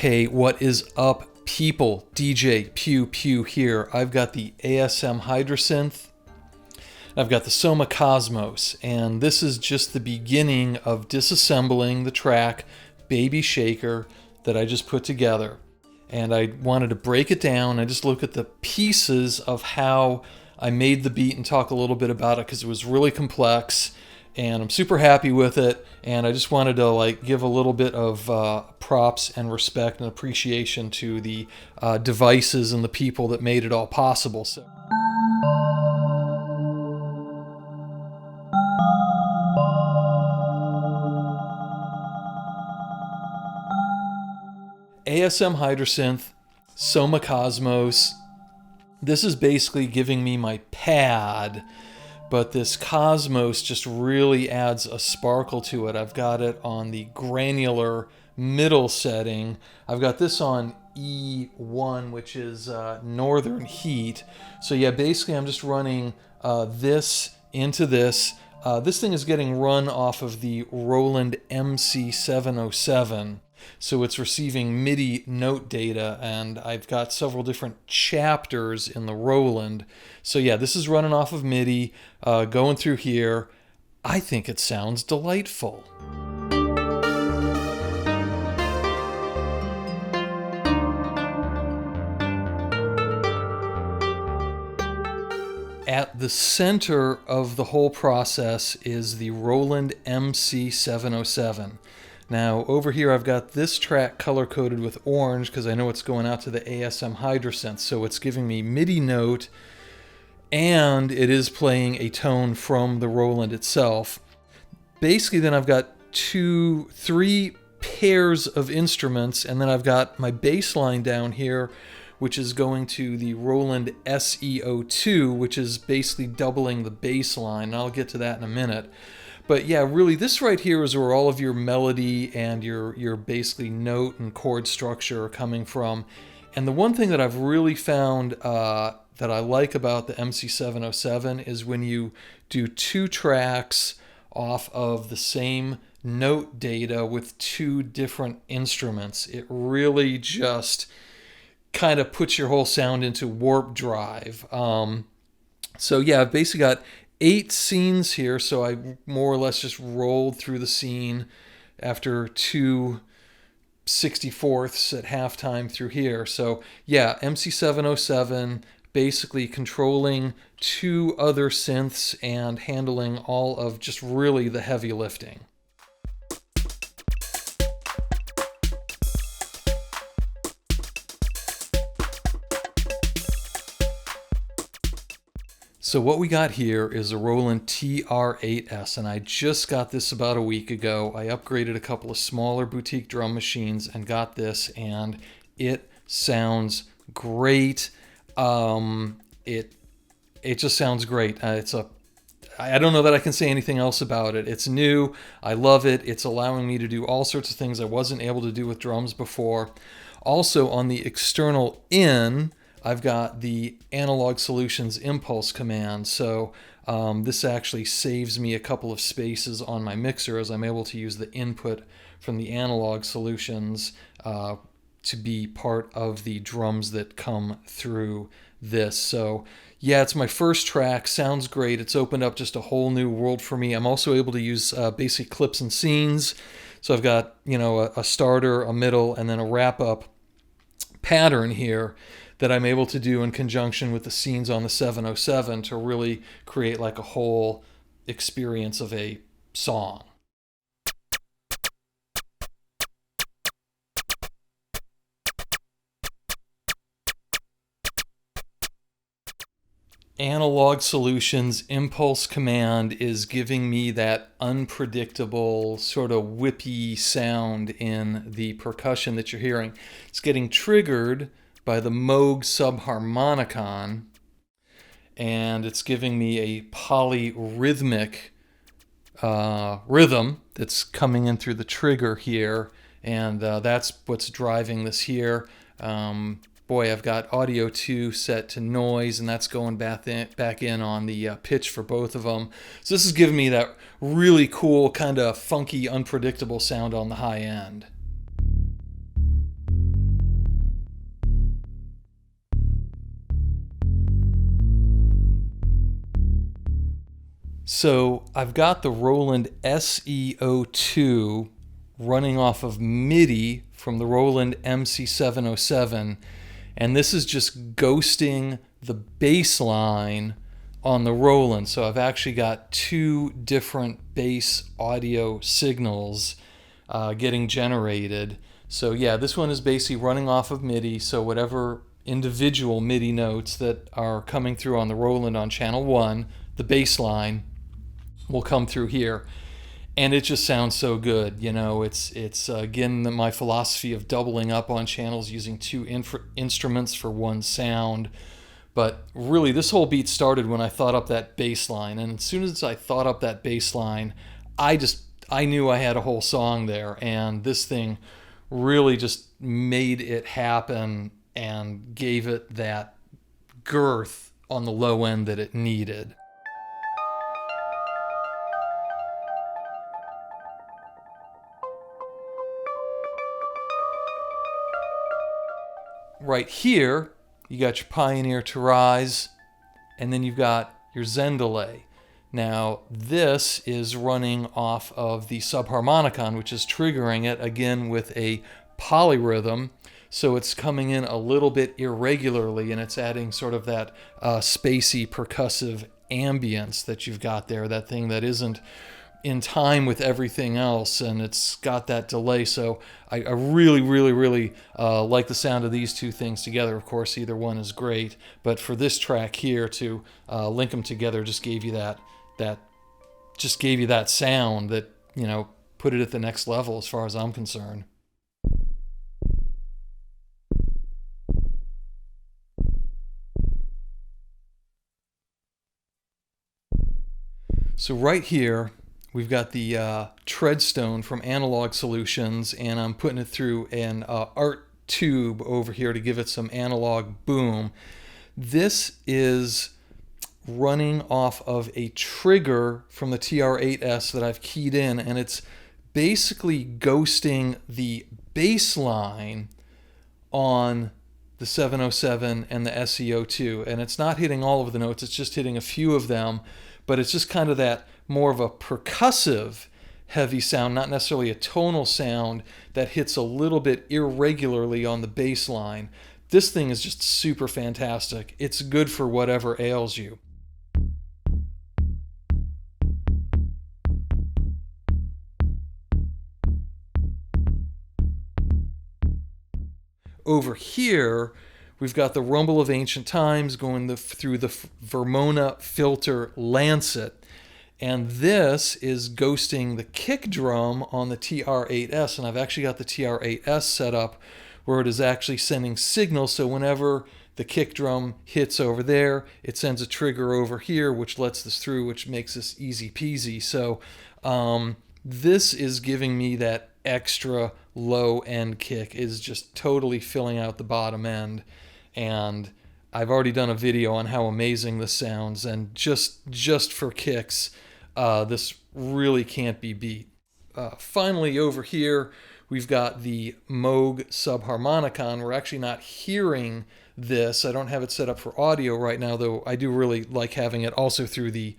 Hey, what is up, people? DJ Pew Pew here. I've got the ASM Hydrasynth. I've got the SOMA Cosmos, and this is just the beginning of disassembling the track Baby Shaker that I just put together. And I wanted to break it down and just look at the pieces of how I made the beat and talk a little bit about it because it was really complex. And I'm super happy with it, and I just wanted to give a little bit of props and respect and appreciation to the devices and the people that made it all possible. So. ASM Hydrasynth, SOMA Cosmos. This is basically giving me my pad, but this Cosmos just really adds a sparkle to it. I've got it on the granular middle setting. I've got this on E-1, which is Northern Heat. So yeah, basically I'm just running this into this. This thing is getting run off of the Roland MC-707. So it's receiving MIDI note data, and I've got several different chapters in the Roland. So yeah, this is running off of MIDI, going through here. I think it sounds delightful. At the center of the whole process is the Roland MC-707. Now over here I've got this track color-coded with orange because I know it's going out to the ASM Hydrasynth, so it's giving me MIDI note and it is playing a tone from the Roland itself. Basically then I've got three pairs of instruments, and then I've got my bass line down here, which is going to the Roland SE-02, which is basically doubling the bass line, and I'll get to that in a minute. But yeah, really, this right here is where all of your melody and your basically note and chord structure are coming from. And the one thing that I've really found that I like about the MC-707 is when you do two tracks off of the same note data with two different instruments. It really just kind of puts your whole sound into warp drive. So yeah, I've basically got 8 scenes here, so I more or less just rolled through the scene after 2 64ths at halftime through here. So yeah, MC-707 basically controlling 2 other synths and handling all of just really the heavy lifting. So what we got here is a Roland TR-8S, and I just got this about a week ago. I upgraded a couple of smaller boutique drum machines and got this, and it sounds great. It just sounds great. I don't know that I can say anything else about it. It's new. I love it. It's allowing me to do all sorts of things I wasn't able to do with drums before. Also, on the external in, I've got the Analogue Solutions impulse command, so this actually saves me a couple of spaces on my mixer as I'm able to use the input from the Analogue Solutions to be part of the drums that come through this. So yeah, it's my first track, sounds great. It's opened up just a whole new world for me. I'm also able to use basic clips and scenes. So I've got, a starter, a middle, and then a wrap-up pattern here that I'm able to do in conjunction with the scenes on the 707 to really create like a whole experience of a song. Analogue Solutions impulse command is giving me that unpredictable sort of whippy sound in the percussion that you're hearing. It's getting triggered by the Moog Subharmonicon, and it's giving me a polyrhythmic rhythm that's coming in through the trigger here, and that's what's driving this here. Boy, I've got audio 2 set to noise, and that's going back in on the pitch for both of them. So this is giving me that really cool, kind of funky, unpredictable sound on the high end. So I've got the Roland SE-02 running off of MIDI from the Roland MC-707, and this is just ghosting the bass line on the Roland. So I've actually got two different bass audio signals getting generated. So yeah, this one is basically running off of MIDI, so whatever individual MIDI notes that are coming through on the Roland on channel 1, the bass line will come through here. And it just sounds so good. You know, it's again my philosophy of doubling up on channels, using two instruments for one sound. But really, this whole beat started when I thought up that bass line, and as soon as I thought up that bass line, I knew I had a whole song there, and this thing really just made it happen and gave it that girth on the low end that it needed. Right here, you got your Pioneer Toraiz, and then you've got your Zen delay. Now, this is running off of the Subharmonicon, which is triggering it again with a polyrhythm. So it's coming in a little bit irregularly, and it's adding sort of that spacey percussive ambience that you've got there, that thing that isn't in time with everything else, and it's got that delay. So I really like the sound of these two things together. Of course, either one is great, but for this track here, to link them together just gave you that sound that, you know, put it at the next level as far as I'm concerned. So right here, we've got the Treadstone from Analogue Solutions, and I'm putting it through an art tube over here to give it some analog boom. This is running off of a trigger from the TR-8S that I've keyed in, and it's basically ghosting the bass line on the 707 and the SE-02, and it's not hitting all of the notes, it's just hitting a few of them, but it's just kind of that more of a percussive heavy sound, not necessarily a tonal sound that hits a little bit irregularly on the bass line. This thing is just super fantastic. It's good for whatever ails you. Over here, we've got the Rumble of Ancient Times going through the Vermona filter Lancet. And this is ghosting the kick drum on the TR-8S. And I've actually got the TR-8S set up where it is actually sending signals. So whenever the kick drum hits over there, it sends a trigger over here, which lets this through, which makes this easy peasy. So this is giving me that extra low end kick. It is just totally filling out the bottom end. And I've already done a video on how amazing this sounds, and just for kicks, this really can't be beat. Finally, over here, we've got the Moog Subharmonicon. We're actually not hearing this. I don't have it set up for audio right now, though I do really like having it also through the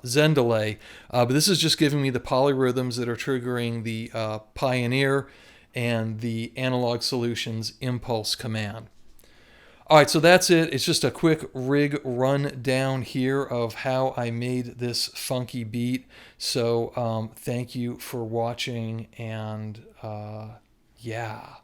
Zen delay. But this is just giving me the polyrhythms that are triggering the Pioneer and the Analogue Solutions impulse command. All right, so that's it. It's just a quick rig run down here of how I made this funky beat. So thank you for watching, and yeah.